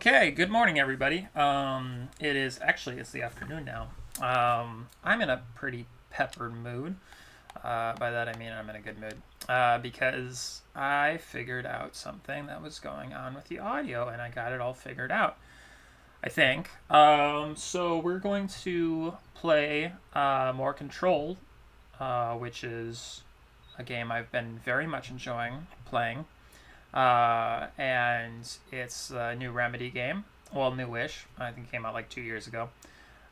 Okay, good morning, everybody. It's the afternoon now. I'm in a pretty peppered mood. By that I mean I'm in a good mood because I figured out something that was going on with the audio, and I got it all figured out. I think. So we're going to play more Control, which is a game I've been very much enjoying playing. And it's a new Remedy game. Well, newish. I think it came out like 2 years ago.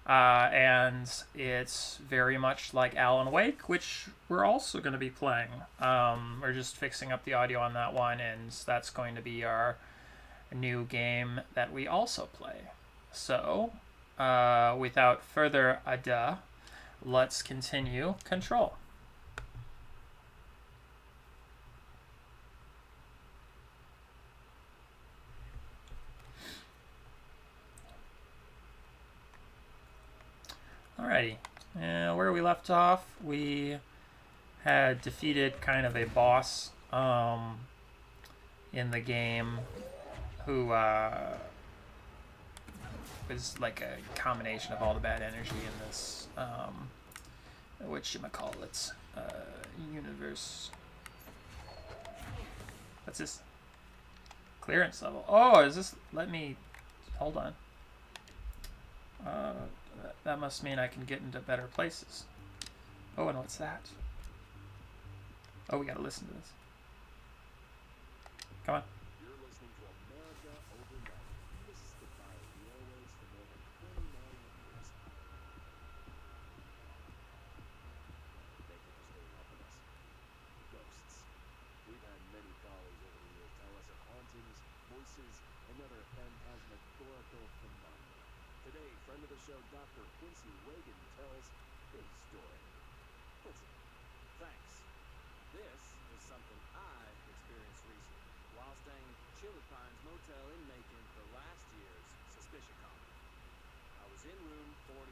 And it's very much like Alan Wake, which we're also going to be playing. We're just fixing up the audio on that one, and that's going to be our new game that we also play. So, without further ado, let's continue Control. Alrighty. Where we left off, we had defeated kind of a boss in the game who was like a combination of all the bad energy in this, whatchamacallit, universe. What's this? Clearance level. Oh, is this? Let me. Hold on. That must mean I can get into better places. Oh, and what's that? Oh, we gotta listen to this. Come on. You're listening to America Overnight, mystic by the airways for more than 29 years. Thank you for staying up with us. Ghosts. We've had many callers over the years tell us of hauntings, voices, and other phantasmagorical phenomena. Today, friend of the show, Dr. Quincy Reagan tells his story. Quincy, thanks. This is something I experienced recently while staying at Chili Pines Motel in Macon for last year's Suspicion Con. I was in room 47.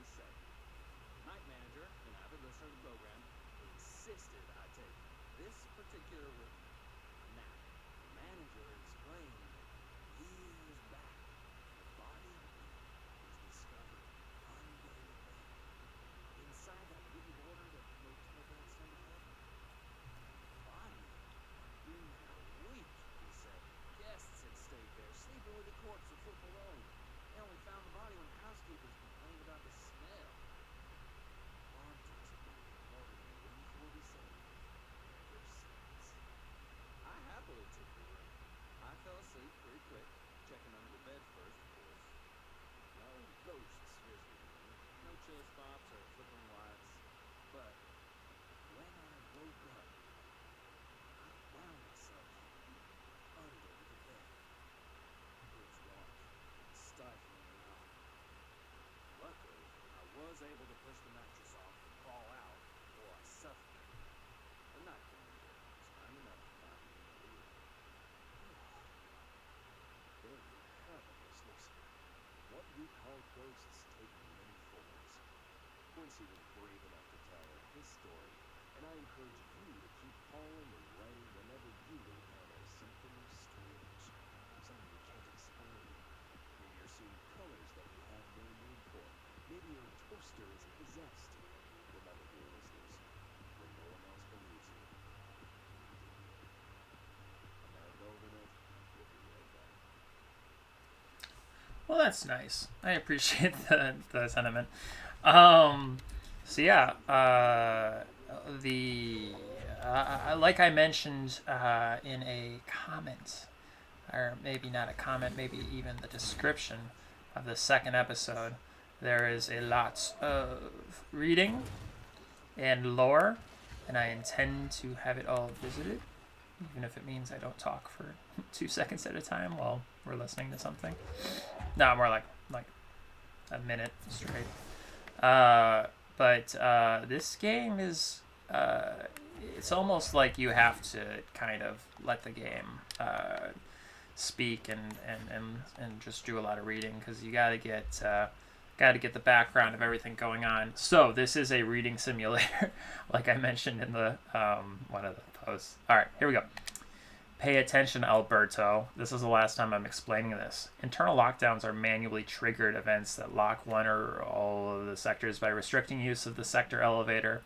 Night manager, an avid listener to the program, insisted I take this particular room. Now, the manager explained that years back, the body was discovered unburied. Inside that wooden border that motel beds tend to have. Body been there a week, he said. Guests had stayed there, sleeping with the corpse a foot below. They only found the body when housekeepers complained about the smell. Hauntings have been reported in room 47 ever since. I happily took the room. I fell asleep pretty quick, checking under the bed first, of course. No ghosts visiting me, no chili spots or flickering lights. But when I woke up, I found myself under the bed. It was dark and stifling around. Luckily, I was able to push the mattress off and crawl out before I suffocated. The night manager was kind enough to find me in the room. There you have it, listeners. What we call ghosts take many forms. Quincy was brave enough to tell his story, and I encourage you to keep calling and writing whenever you encounter something strange, something you can't explain. Maybe you're seeing colors that you have no name for. Maybe your toaster is possessed. Remember, dear listeners, when no one else believes you. America Overnight, we'll be right back. Well, that's nice. I appreciate the sentiment. So yeah, like I mentioned in a comment, or maybe not a comment, maybe even the description of the second episode, there is a lot of reading and lore, and I intend to have it all visited, even if it means I don't talk for 2 seconds at a time while we're listening to something. No, more like a minute straight. But this game is it's almost like you have to kind of let the game speak and just do a lot of reading, because you got to get the background of everything going on. So this is a reading simulator, like I mentioned in the one of the posts. All right, here we go. Pay attention, Alberto. This is the last time I'm explaining this. Internal lockdowns are manually triggered events that lock one or all of the sectors by restricting use of the sector elevator,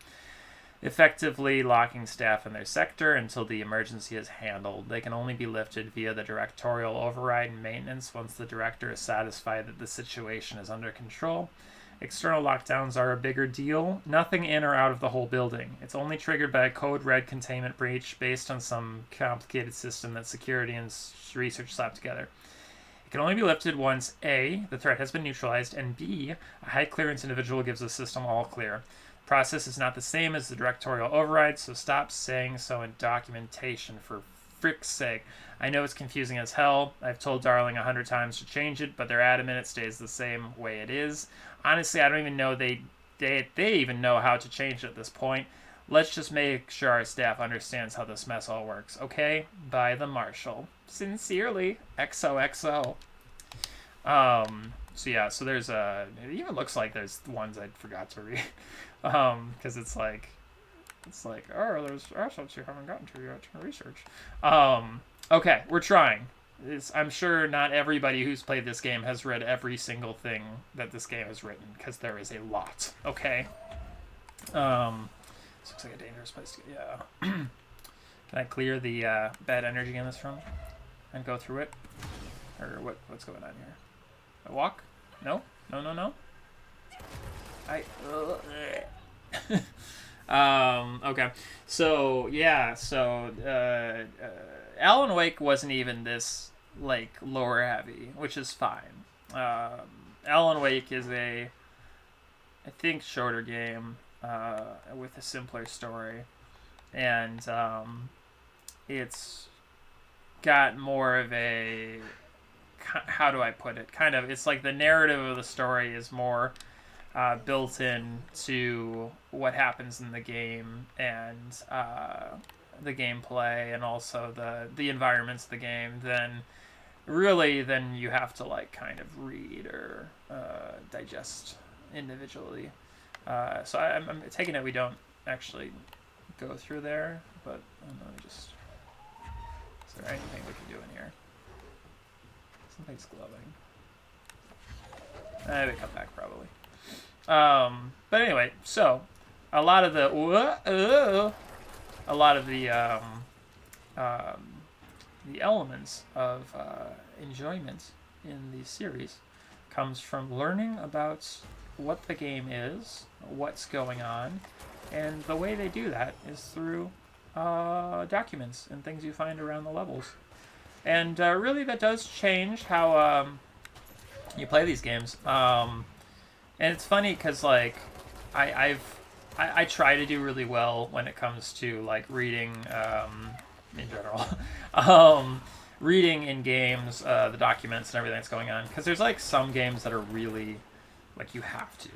effectively locking staff in their sector until the emergency is handled. They can only be lifted via the directorial override and maintenance once the director is satisfied that the situation is under control. External lockdowns are a bigger deal. Nothing in or out of the whole building. It's only triggered by a code red containment breach based on some complicated system that security and research slapped together. It can only be lifted once A, the threat has been neutralized, and B, a high clearance individual gives the system all clear. The process is not the same as the directorial override, so stop saying so in documentation, for frick's sake. I know it's confusing as hell. I've told Darling 100 times to change it, but they're adamant it stays the same way it is. Honestly, I don't even know they even know how to change it at this point. Let's just make sure our staff understands how this mess all works, okay? By the Marshal. Sincerely, XOXO. So yeah, so there's it even looks like there's ones I forgot to read. Because it's like, oh, there's assets you haven't gotten to yet in research. Okay, we're trying. I'm sure not everybody who's played this game has read every single thing that this game has written, because there is a lot. Okay. This looks like a dangerous place to get. Yeah. Can I clear the bad energy in this room and go through it, or what's going on here? A walk? No. Okay. So yeah. Alan Wake wasn't even this like lore heavy, which is fine. Alan Wake is I think, shorter game with a simpler story, and it's got more of a, how do I put it? Kind of, it's like the narrative of the story is more built in to what happens in the game, and the gameplay, and also the environments of the game, then you have to like kind of read or digest individually. So I'm taking it we don't actually go through there, but let me just, is there anything we can do in here? Something's glowing. We come back probably. But anyway, so a lot of the elements of enjoyment in the series comes from learning about what the game is, what's going on, and the way they do that is through documents and things you find around the levels. And really, that does change how you play these games. And it's funny because like I try to do really well when it comes to like reading in general, reading in games the documents and everything that's going on, because there's like some games that are really like you have to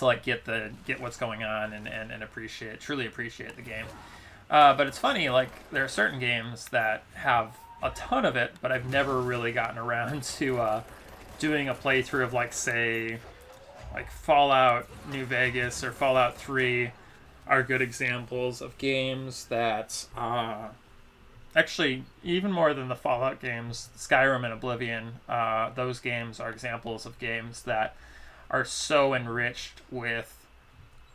like get what's going on and truly appreciate the game. But it's funny, like there are certain games that have a ton of it, but I've never really gotten around to doing a playthrough of, like, say, like Fallout New Vegas or Fallout 3 are good examples of games that actually, even more than the Fallout games, Skyrim and Oblivion, those games are examples of games that are so enriched with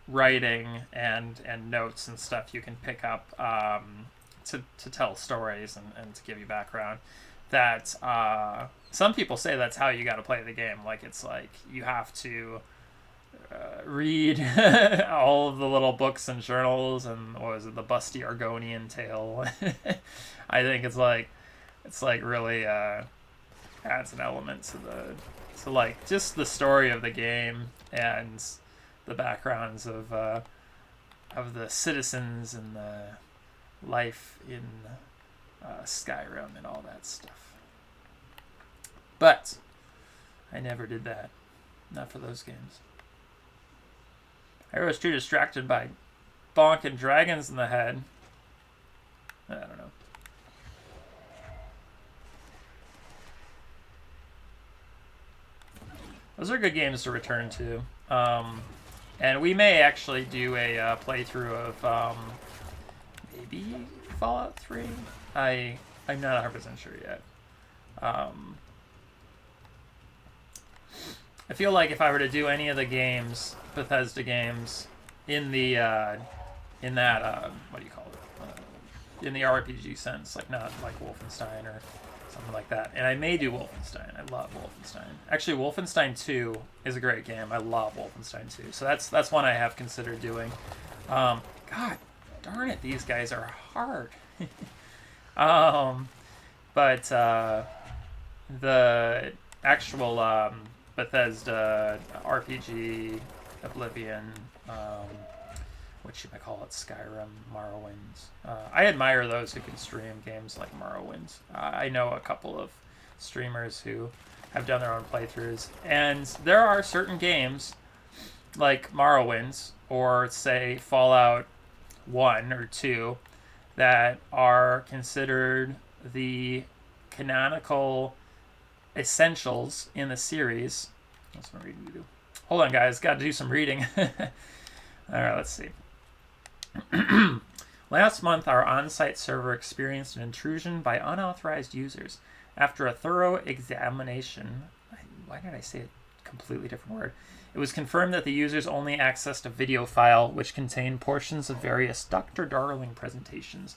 writing and notes and stuff you can pick up to tell stories and to give you background, that some people say that's how you got to play the game. Like, it's like you have to read all of the little books and journals, and what was it, the Busty Argonian Tale. I think it's like really adds an element to like just the story of the game and the backgrounds of the citizens and the life in Skyrim and all that stuff. But I never did that. Not for those games. I was too distracted by bonking dragons in the head. I don't know. Those are good games to return to. And we may actually do a playthrough of maybe Fallout 3. I'm not 100% sure yet. I feel like if I were to do any of the games, Bethesda games, in the in that what do you call it? In the RPG sense, like not like Wolfenstein or something like that. And I may do Wolfenstein. I love Wolfenstein. Actually, Wolfenstein 2 is a great game. I love Wolfenstein 2. So that's one I have considered doing. God darn it, these guys are hard. But the actual Bethesda RPG, Oblivion, what should I call it, Skyrim, Morrowind. I admire those who can stream games like Morrowind. I know a couple of streamers who have done their own playthroughs, and there are certain games like Morrowind or say Fallout 1 or 2 that are considered the canonical essentials in the series. What's my reading to do? Hold on, guys. Got to do some reading. All right, let's see. Last month, our on-site server experienced an intrusion by unauthorized users. After a thorough examination, why did I say a completely different word? It was confirmed that the users only accessed a video file which contained portions of various Dr. Darling presentations.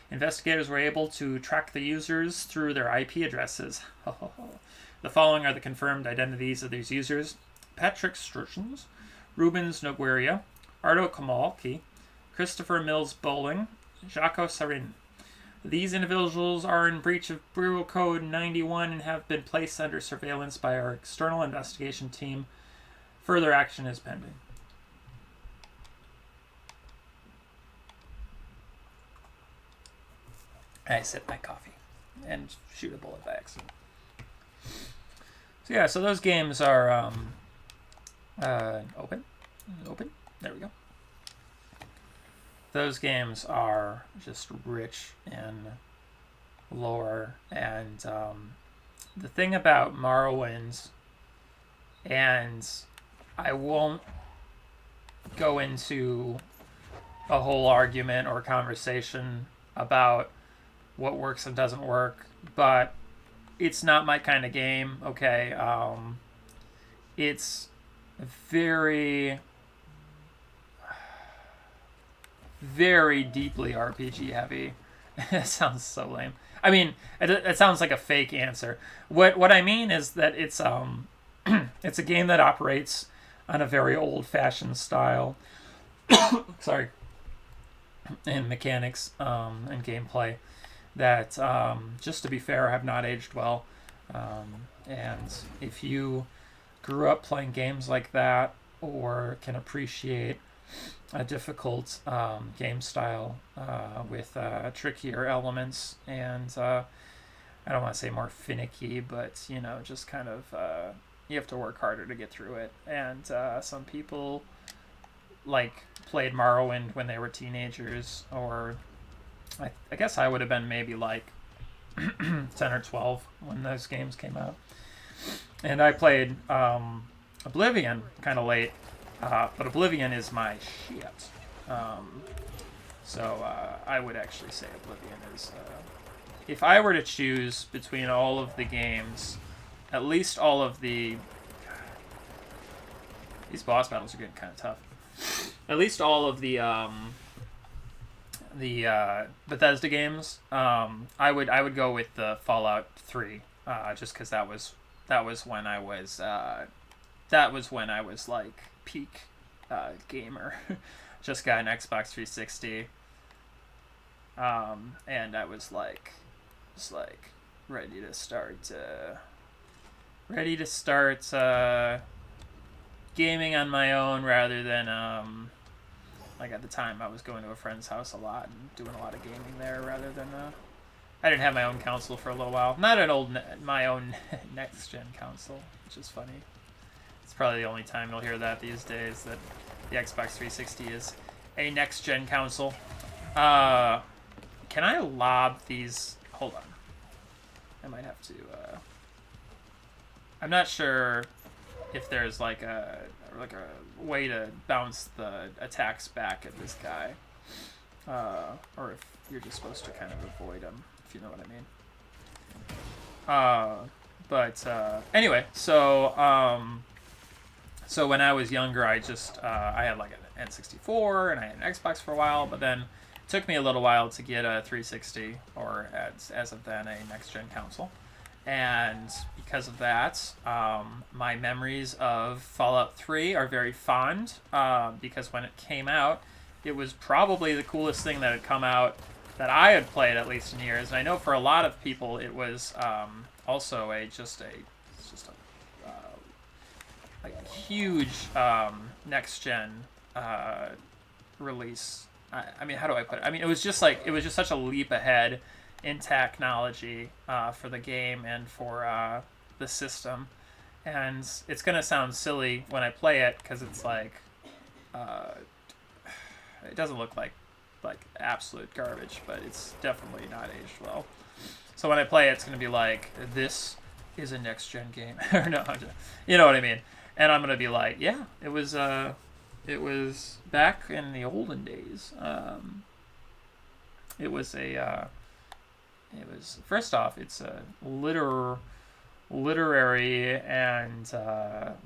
Investigators were able to track the users through their IP addresses. The following are the confirmed identities of these users: Patrick Sturgeons, Rubens Nogueira, Ardo Kamalki, Christopher Mills Bowling, Jaco Sarin. These individuals are in breach of Bureau Code 91 and have been placed under surveillance by our external investigation team. Further action is pending. I sip my coffee and shoot a bullet by accident. So yeah, so those games are open. There we go. Those games are just rich in lore, and the thing about Morrowind, and I won't go into a whole argument or conversation about what works and doesn't work, but it's not my kind of game, okay? It's very, very deeply RPG heavy. It sounds so lame. I mean, it sounds like a fake answer. What I mean is that it's it's a game that operates on a very old-fashioned style. Sorry. And mechanics and gameplay that, just to be fair, have not aged well. And if you grew up playing games like that or can appreciate a difficult game style with trickier elements and I don't want to say more finicky, but just kind of you have to work harder to get through it. And some people played Morrowind when they were teenagers, or I guess I would have been maybe 10 or 12 when those games came out. And I played Oblivion kind of late, but Oblivion is my shit. So I would actually say Oblivion is... if I were to choose between all of the games, at least all of the... These boss battles are getting kind of tough. At least all of the Bethesda games, I would go with the Fallout 3, just because that was when I was peak gamer. Just got an Xbox 360, and I was ready to start gaming on my own rather than at the time I was going to a friend's house a lot and doing a lot of gaming there rather than I didn't have my own console for a little while. Not my own next gen console, which is funny. It's probably the only time you'll hear that these days, that the Xbox 360 is a next gen console. Can I lob these? Hold on. I might have to. I'm not sure if there's a way to bounce the attacks back at this guy. or if you're just supposed to kind of avoid them, if you know what I mean. But anyway, so when I was younger, I had like an N64 and I had an Xbox for a while, but then it took me a little while to get a 360, or as of then a next gen console. And because of that, my memories of Fallout 3 are very fond, because when it came out, it was probably the coolest thing that had come out that I had played, at least in years. And I know for a lot of people, it was also just a like huge next gen release. I mean, how do I put it? I mean, it was just such a leap ahead in technology for the game and for the system. And it's gonna sound silly when I play it because it's like it doesn't look like absolute garbage, but it's definitely not aged well. So when I play it, it's gonna be like, this is a next gen game, or no, you know what I mean. And I'm gonna be like, yeah, it was back in the olden days. It was first off, it's a literary and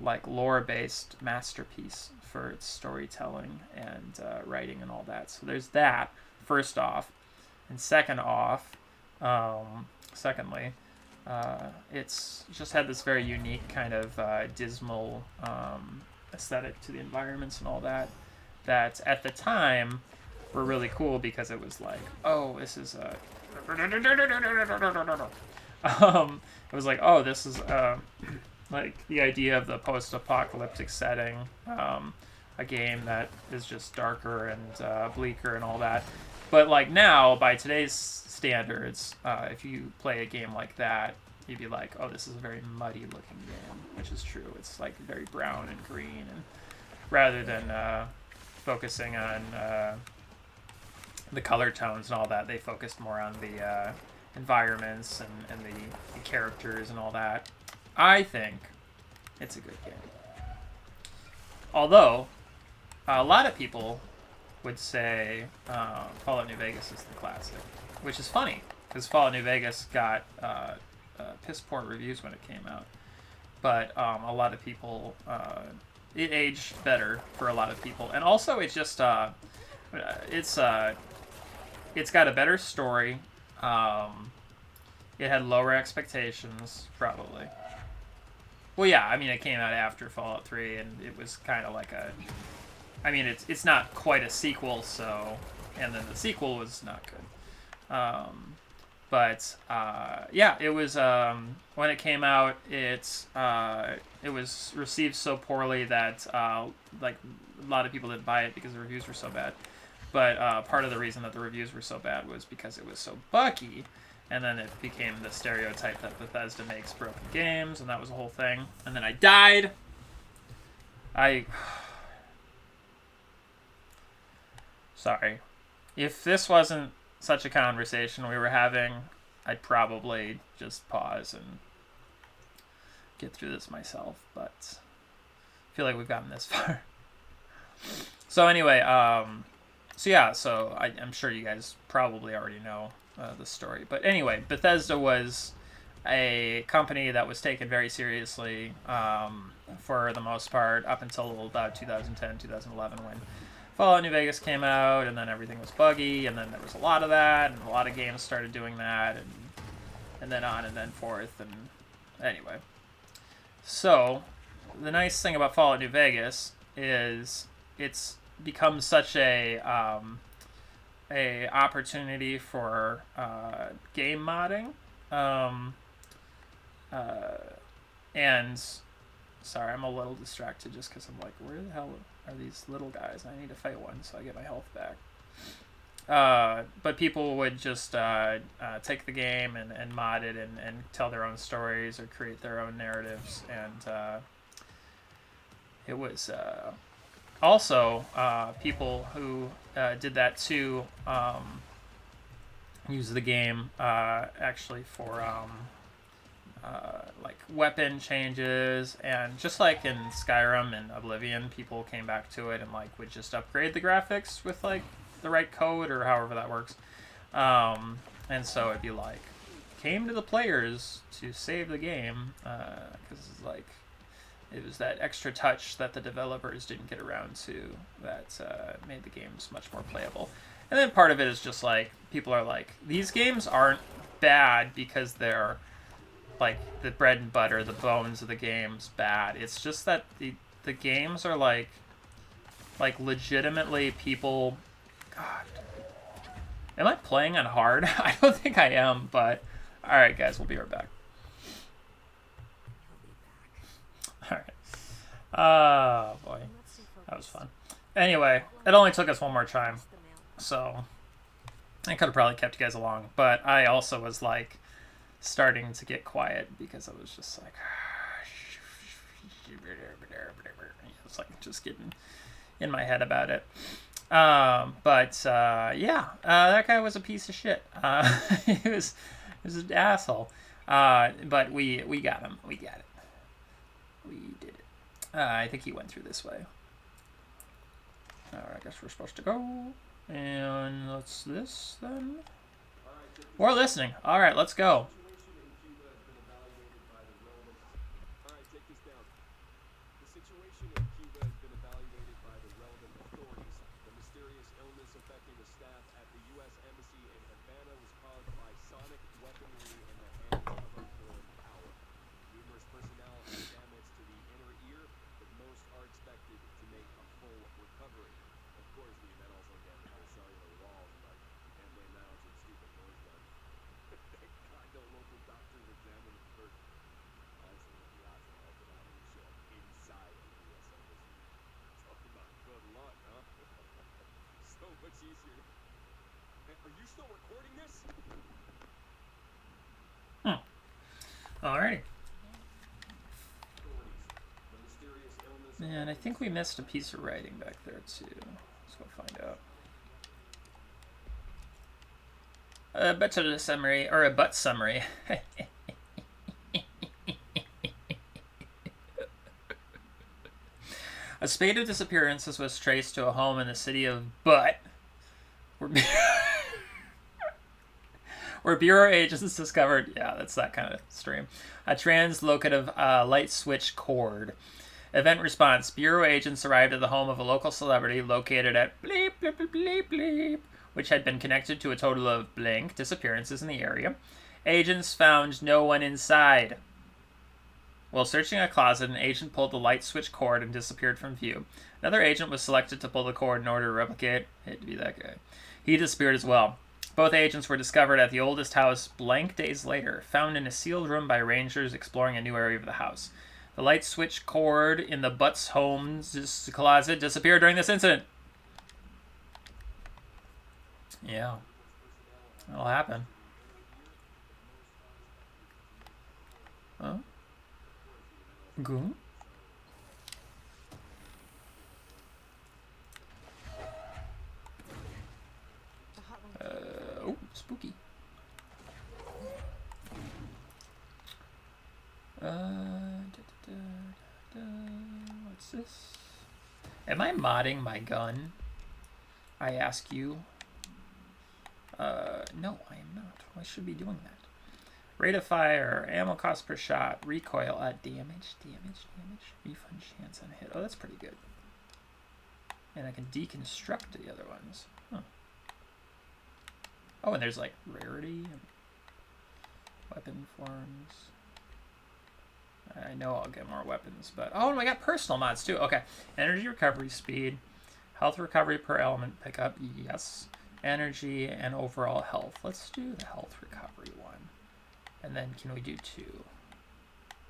like lore based masterpiece for its storytelling and writing and all that. So there's that first off, and secondly, it's just had this very unique kind of dismal aesthetic to the environments and all that. That at the time were really cool because it was like, oh, this is a it was like, oh, this is like the idea of the post-apocalyptic setting, a game that is just darker and bleaker and all that. But like now, by today's standards, if you play a game like that, you'd be like, oh, this is a very muddy looking game, which is true. It's like very brown and green, and rather than focusing on the color tones and all that, they focused more on the environments and the characters and all that. I think it's a good game. Although, a lot of people would say Fallout New Vegas is the classic, which is funny, because Fallout New Vegas got piss poor reviews when it came out. But a lot of people, it aged better for a lot of people. And also, it's just, it's got a better story. It had lower expectations, probably. Well, yeah, I mean, it came out after Fallout 3, and it was kind of like a... I mean, it's not quite a sequel, so... And then the sequel was not good. But, yeah, it was... when it came out, it was received so poorly that, like, a lot of people didn't buy it because the reviews were so bad. But part of the reason that the reviews were so bad was because it was so buggy. And then it became the stereotype that Bethesda makes broken games, and that was the whole thing. And then I died. Sorry. If this wasn't such a conversation we were having, I'd probably just pause and get through this myself, but I feel like we've gotten this far. So anyway, so I'm sure you guys probably already know the story. But anyway, Bethesda was a company that was taken very seriously for the most part up until about 2010, 2011 when Fallout New Vegas came out, and then everything was buggy, and then there was a lot of that, and a lot of games started doing that, and then on and then forth, and anyway. So, the nice thing about Fallout New Vegas is it's become such a opportunity for game modding, and sorry, I'm a little distracted just because I'm like, where the hell are these little guys? I need to fight one so I get my health back. But people would just take the game and mod it and tell their own stories or create their own narratives, and it was also people who did that too use the game actually for like weapon changes, and just like in Skyrim and Oblivion, people came back to it and like would just upgrade the graphics with like the right code or however that works. And so it'd be like, came to the players to save the game, because like it was that extra touch that the developers didn't get around to that made the games much more playable. And then part of it is just like people are like, these games aren't bad because they're like the bread and butter, the bones of the game's bad. It's just that the games are like legitimately people. God, am I playing on hard? I don't think I am, but all right, guys, we'll be right back. All right. Oh boy, that was fun. Anyway, it only took us one more time, so I could have probably kept you guys along, but I also was like starting to get quiet because I was just like, it's like just getting in my head about it. Yeah, that guy was a piece of shit. He was an asshole. But we got him. We got it. We did it. I think he went through this way. Alright, I guess we're supposed to go. And what's this then? We're listening. Alright, let's go. Alrighty. And I think we missed a piece of writing back there too. Let's go find out. A butt summary, or a butt summary. A spate of disappearances was traced to a home in the city of Butte, where Bureau agents discovered, yeah, that's that kind of stream, a translocative light switch cord. Event response. Bureau agents arrived at the home of a local celebrity located at bleep, bleep, bleep, bleep, bleep, which had been connected to a total of blank disappearances in the area. Agents found no one inside. While searching a closet, an agent pulled the light switch cord and disappeared from view. Another agent was selected to pull the cord in order to replicate. Hate to be that guy. He disappeared as well. Both agents were discovered at the oldest house blank days later, found in a sealed room by rangers exploring a new area of the house. The light switch cord in the Butts home's closet disappeared during this incident. Yeah. That'll happen. Huh? Goon? Oh, spooky. What's this? Am I modding my gun? I ask you. No, I am not. I should be doing that. Rate of fire, ammo cost per shot, recoil, damage, refund chance on hit. Oh, that's pretty good. And I can deconstruct the other ones. Huh. Oh, and there's like rarity, and weapon forms. I know I'll get more weapons, but oh, and I got personal mods too. Okay, energy recovery speed, health recovery per element pickup. Yes, energy and overall health. Let's do the health recovery one. And then can we do 2?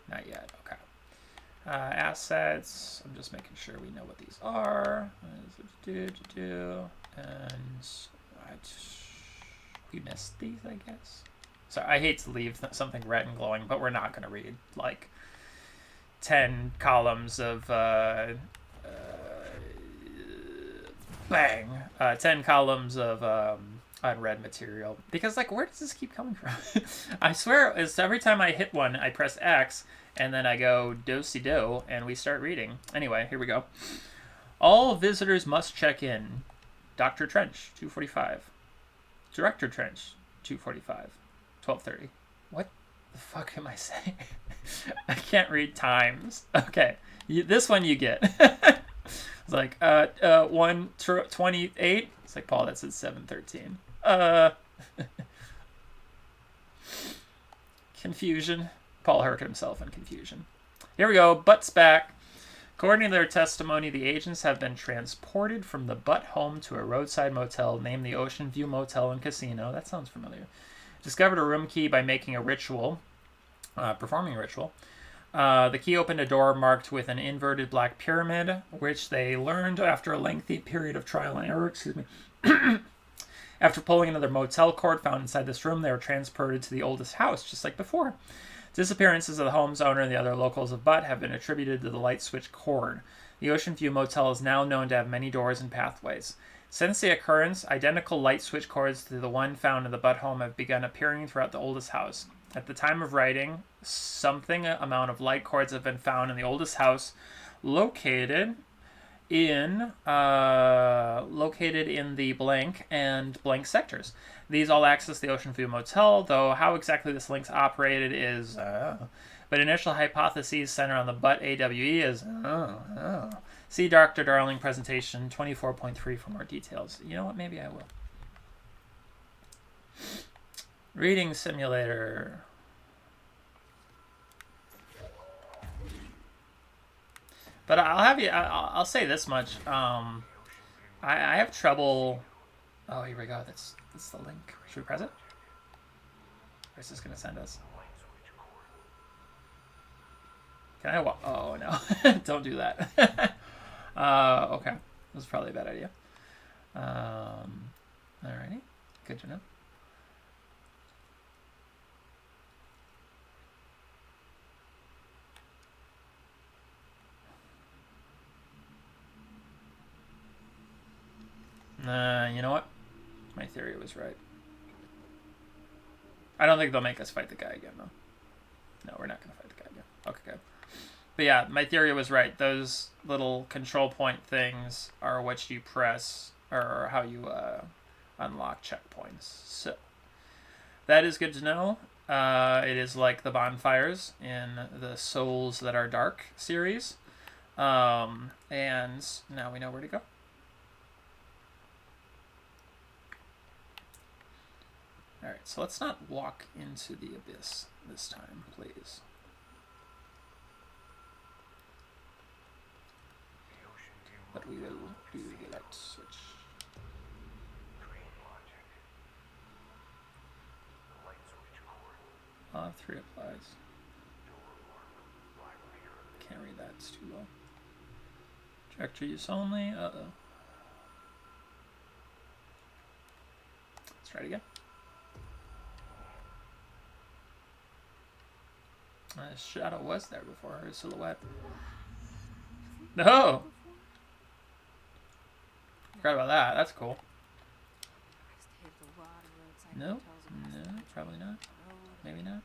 Not yet. Okay. Assets. I'm just making sure we know what these are. And we missed these, I guess. So I hate to leave something red and glowing, but we're not going to read like 10 columns of 10 columns of unread material, because like, where does this keep coming from? I swear it's every time I hit one I press X and then I go do and we start reading. Anyway, here we go. All visitors must check in. Dr. Trench, 2:45. Director Trench, 2:45. 12:30. What the fuck am I saying? I can't read times. Okay. This one you get. It's like 1:28. It's like, Paul, that's at 7:13. Confusion. Paul hurt himself in confusion. Here we go. Butte's back. According to their testimony, the agents have been transported from the Butte home to a roadside motel named the Ocean View Motel and Casino. That sounds familiar. Discovered a room key by making a ritual, performing a ritual. The key opened a door marked with an inverted black pyramid, which they learned after a lengthy period of trial and error. Excuse me. After pulling another motel cord found inside this room, they were transported to the oldest house, just like before. Disappearances of the home's owner and the other locals of Butte have been attributed to the light switch cord. The Ocean View Motel is now known to have many doors and pathways. Since the occurrence, identical light switch cords to the one found in the Butte home have begun appearing throughout the oldest house. At the time of writing, something amount of light cords have been found in the oldest house, located in the blank and blank sectors. These all access the Ocean View Motel, though how exactly this link's operated is but initial hypotheses center on the Butte AWE is See Dr. Darling presentation 24.3 for more details. You know what? Maybe I will. Reading simulator. But I'll say this much. I have trouble. Oh, here we go. That's the link. Should we press it? Or is this going to send us? Can I? Oh, no. Don't do that. Okay. That was probably a bad idea. Alrighty. Good to know. You know what? My theory was right. I don't think they'll make us fight the guy again, though. No, we're not going to fight the guy again. Okay, good. But yeah, my theory was right. Those little control point things are what you press, or how you unlock checkpoints. So, that is good to know. It is like the bonfires in the Souls That Are Dark series. And now we know where to go. Alright, so let's not walk into the abyss this time, please. But we will do the light switch. 3 applies. Can't read that, it's too low. Trajectory use only, uh-oh. Let's try it again. Shadow was there before, her silhouette. No! Forgot about that, that's cool. No, probably not. Maybe not.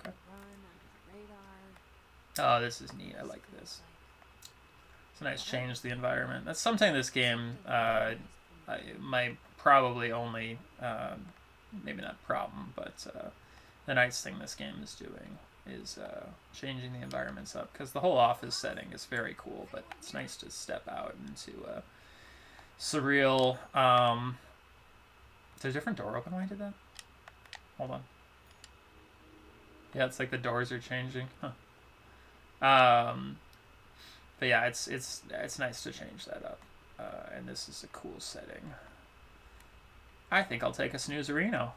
Okay. Oh, this is neat. I like this. It's a nice change to the environment. That's something this game, my probably only, maybe not problem, but the nice thing this game is doing is changing the environments up. Because the whole office setting is very cool, but it's nice to step out into surreal. Is there a different door open when I did that? Hold on. Yeah, it's like the doors are changing. Huh. But yeah, it's nice to change that up. And this is a cool setting. I think I'll take a Snoozerino.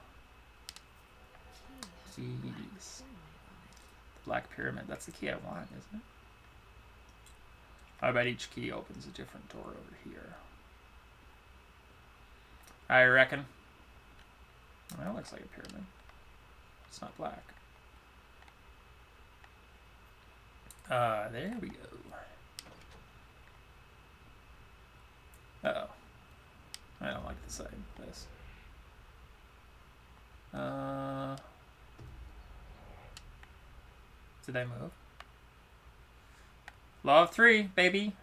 Jeez. The Black Pyramid. That's the key I want, isn't it? I bet each key opens a different door over here. I reckon. Well, that looks like a pyramid. It's not black. There we go. Uh-oh. I don't like the side of this. Did I move? Law of 3, baby.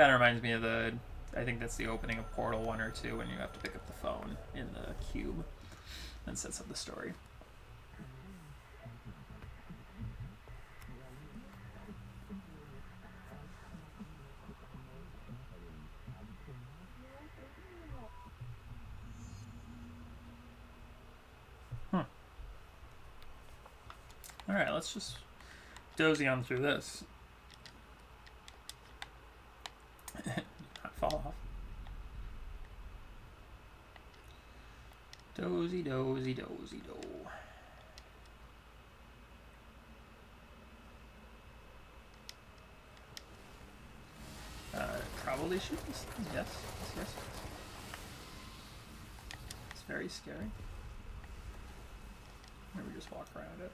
Kind of reminds me of the, I think that's the opening of Portal 1 or 2 when you have to pick up the phone in the cube and sets up the story. Alright, let's just dozy on through this. Not fall off. Dozy, dozy, dozy, do. Probably shoot this thing. Yes, yes, yes. It's very scary. Maybe just walk around it.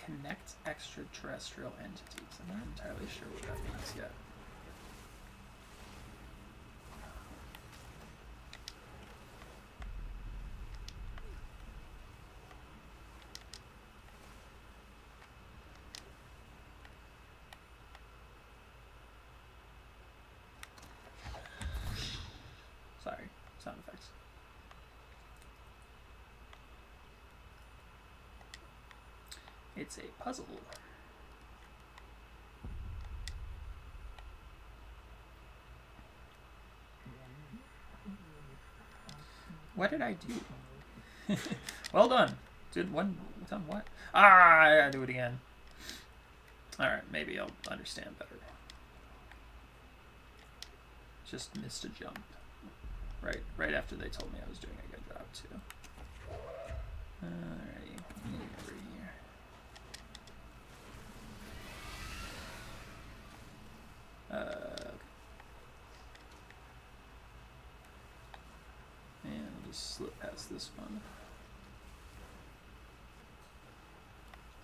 Connect extraterrestrial entities. I'm not entirely sure what that means yet. Sorry, sound effects. It's a puzzle. What did I do? Well done. Did one done what? Ah, I gotta do it again. Alright, maybe I'll understand better. Just missed a jump. Right after they told me I was doing a good job too. Alrighty. Over here. And I'll just slip past this one.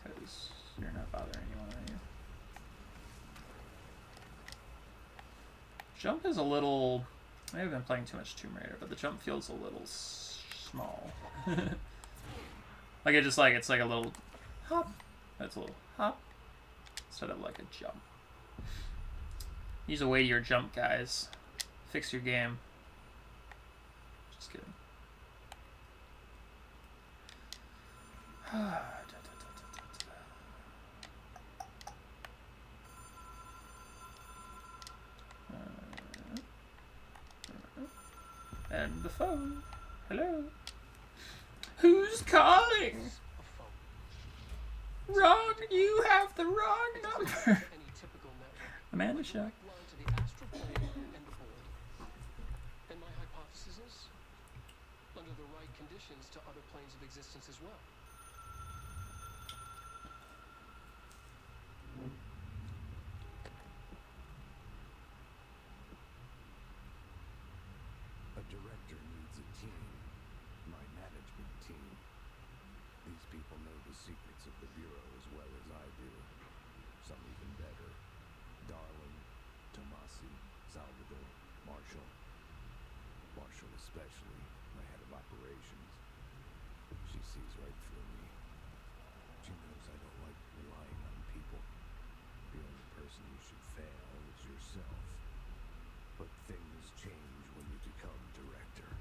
Because you're not bothering anyone, are you? Jump is a little... I have been playing too much Tomb Raider, but the jump feels a little small. Like it's like a little hop. That's a little hop. Instead of like a jump. Use a weightier jump, guys. Fix your game. Just kidding. And the phone. Hello. Who's calling? Wrong. You have the wrong number. Amanda Shack. And my hypothesis is, under the right conditions, to other planes of existence as well. A director needs a team. My management team. These people know the secrets of the Bureau as well as I do. Some even better. Darling, Tomasi, Salvador, Marshall. Marshall especially, my head of operations. She sees right through me. She knows I don't like relying on people. The only person you should fail is yourself. But things change when you become director.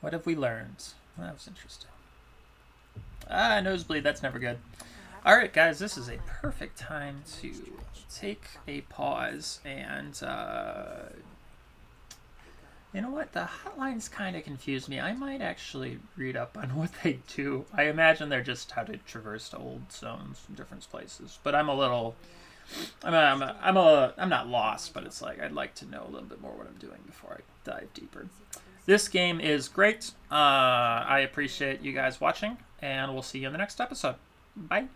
What have we learned? Well, that was interesting. Nosebleed, that's never good. Alright, guys, this is a perfect time to take a pause and, you know what? The hotlines kind of confuse me. I might actually read up on what they do. I imagine they're just how to traverse to old zones from different places. But I'm a little... I'm not lost, but it's like I'd like to know a little bit more what I'm doing before I dive deeper. This game is great. I appreciate you guys watching, and we'll see you in the next episode. Bye.